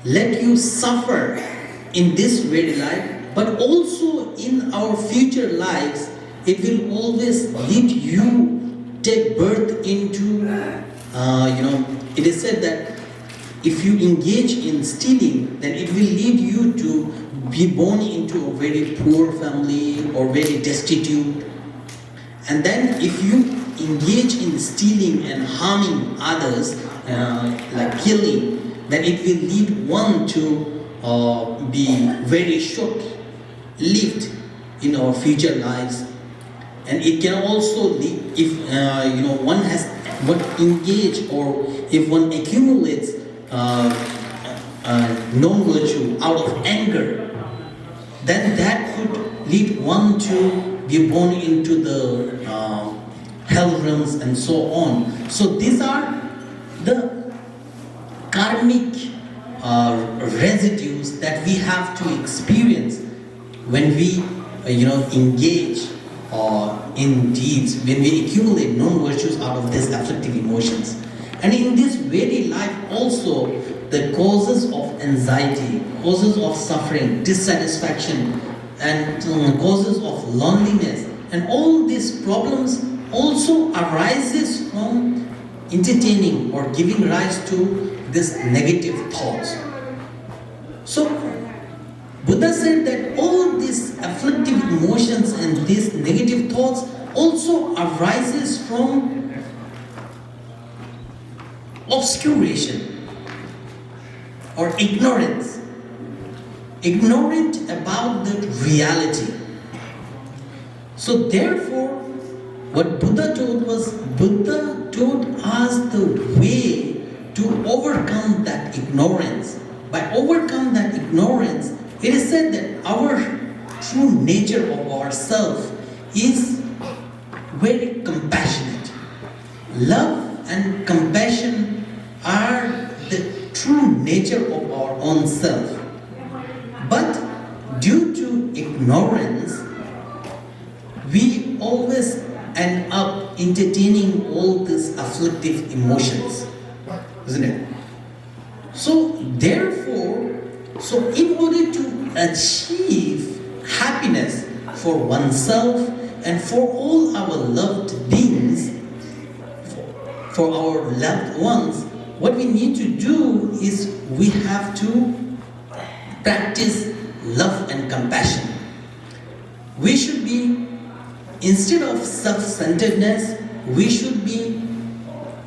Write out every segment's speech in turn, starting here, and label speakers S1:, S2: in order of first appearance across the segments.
S1: let you suffer in this very life, but also in our future lives, it will always lead you take birth into, it is said that if you engage in stealing, then it will lead you to be born into a very poor family or very destitute. And then if you engage in stealing and harming others, like killing, then it will lead one to be very short-lived in our future lives. And it can also lead, if one has what engage, or if one accumulates non-virtue out of anger, then that could lead one to be born into the hell realms and so on. So these are the karmic residues that we have to experience when we engage in deeds, when we accumulate non-virtues out of these afflictive emotions. And in this very life also, the causes of anxiety, causes of suffering, dissatisfaction, and causes of loneliness, and all these problems also arises from entertaining or giving rise to this negative thoughts. So Buddha said that all these afflictive emotions and these negative thoughts also arises from obscuration or ignorance, ignorant about the reality. So therefore, what Buddha told was, Buddha told us the way to overcome that ignorance. By overcome that ignorance, it is said that our true nature of ourself is very compassionate. Love and compassion are the true nature of our own self. But due to ignorance, we always end up entertaining all these afflictive emotions, isn't it? So therefore, in order to achieve happiness for oneself and for all our loved beings, for our loved ones, what we need to do is we have to practice love and compassion. We should be, instead of self-centeredness, we should be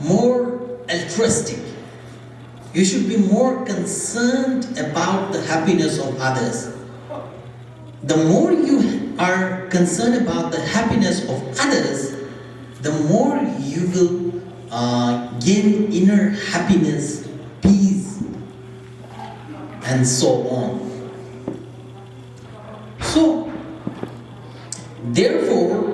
S1: more altruistic. You should be more concerned about the happiness of others. The more you are concerned about the happiness of others, the more you will gain inner happiness, peace, and so on. So, therefore,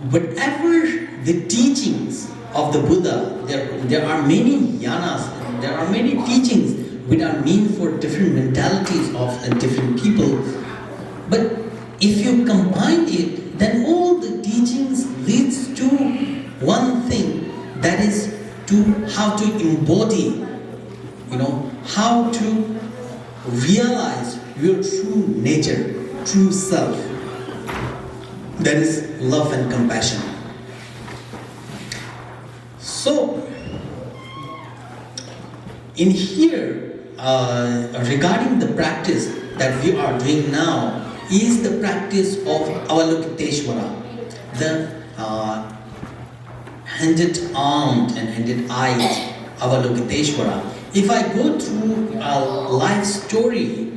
S1: whatever the teachings of the Buddha, there are many yanas, there are many teachings which are meant for different mentalities of different people. But if you combine it, then all the teachings leads to one thing, that is to how to embody, how to realize your true nature, true self. That is love and compassion. So, in here, regarding the practice that we are doing now, is the practice of Avalokiteshvara, the handed-armed and handed-eyed Avalokiteshvara. If I go through a life story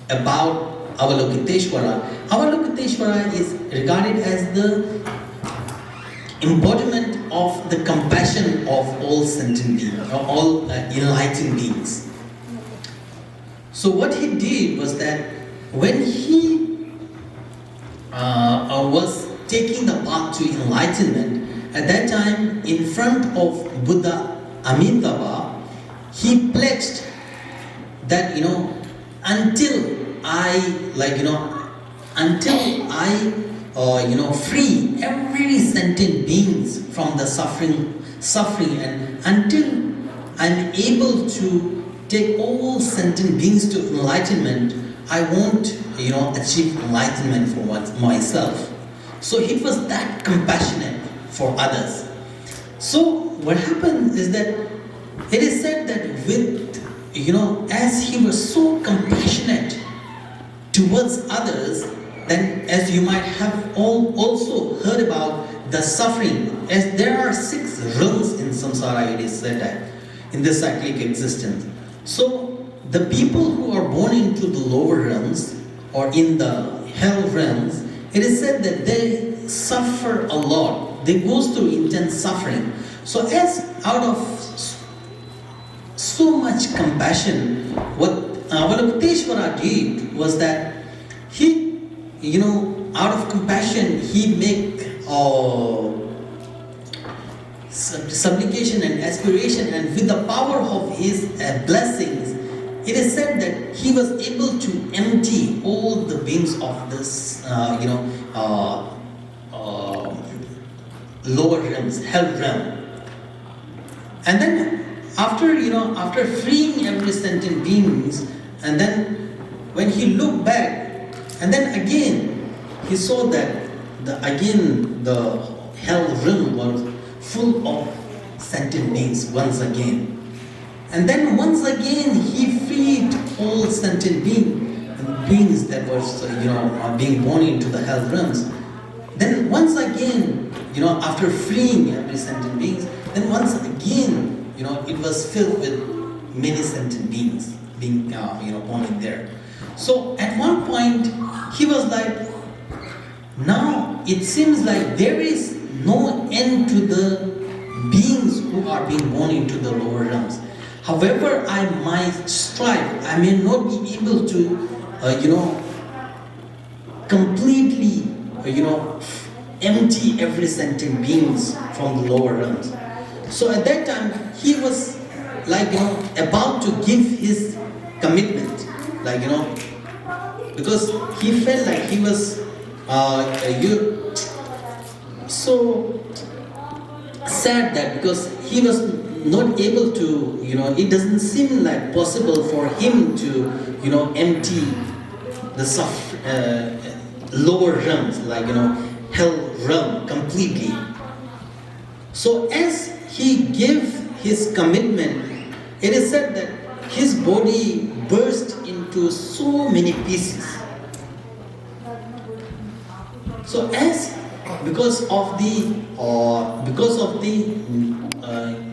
S1: about Avalokiteshvara, Avalokiteshvara is regarded as the embodiment of the compassion of all sentient beings, all enlightened beings. So what he did was that when he was taking the path to enlightenment, at that time in front of Buddha Amitabha, he pledged that until I free every sentient beings from the suffering, and until I'm able to take all sentient beings to enlightenment, I won't, achieve enlightenment for myself. So it was that compassionate for others. So what happened is that it is said that as he was so compassionate towards others, then as you might have also heard about the suffering, as there are 6 realms in samsara, it is said that in this cyclic existence. So the people who are born into the lower realms or in the hell realms, it is said that they suffer a lot. They go through intense suffering. So as out of so much compassion, what Avalokiteshvara did was that he, out of compassion, he make supplication and aspiration, and with the power of his blessings, it is said that he was able to empty all the beings of this, lower realms, hell realm. And then after freeing every sentient beings, and then when he looked back, and then again he saw that the hell realm was full of sentient beings once again. And then once again he freed all sentient beings that was being born into the hell realms. Then once again, after freeing every sentient beings, then once again, it was filled with many sentient beings being born in there. So at one point he was like, now it seems like there is no end to the beings who are being born into the lower realms. However I might strive, I may not be able to completely empty every sentient beings from the lower realms. So at that time he was about to give his commitment, because he felt like he was so sad that because he was not able to, it doesn't seem like possible for him to, empty the lower realms, hell realm completely. So as he gave his commitment, it is said that his body burst into so many pieces. So because of the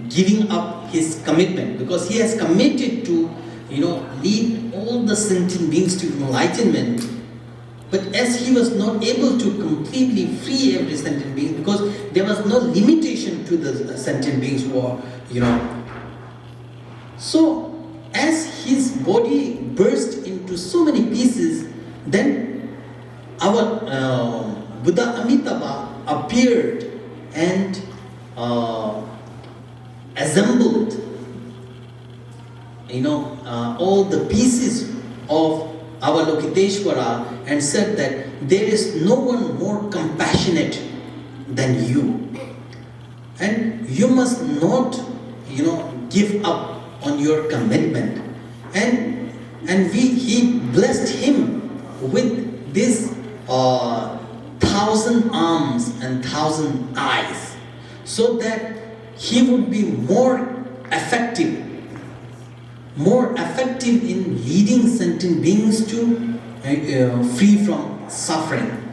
S1: giving up his commitment, because he has committed to lead all the sentient beings to enlightenment, but as he was not able to completely free every sentient being, because there was no limitation to the sentient beings who are so as his body burst into so many pieces, then our Buddha Amitabha appeared and assembled all the pieces of Avalokiteshvara and said that there is no one more compassionate than you, and you must not give up on your commitment. And he blessed him with this 1,000 arms and 1,000 eyes, so that he would be more effective in leading sentient beings to free from suffering.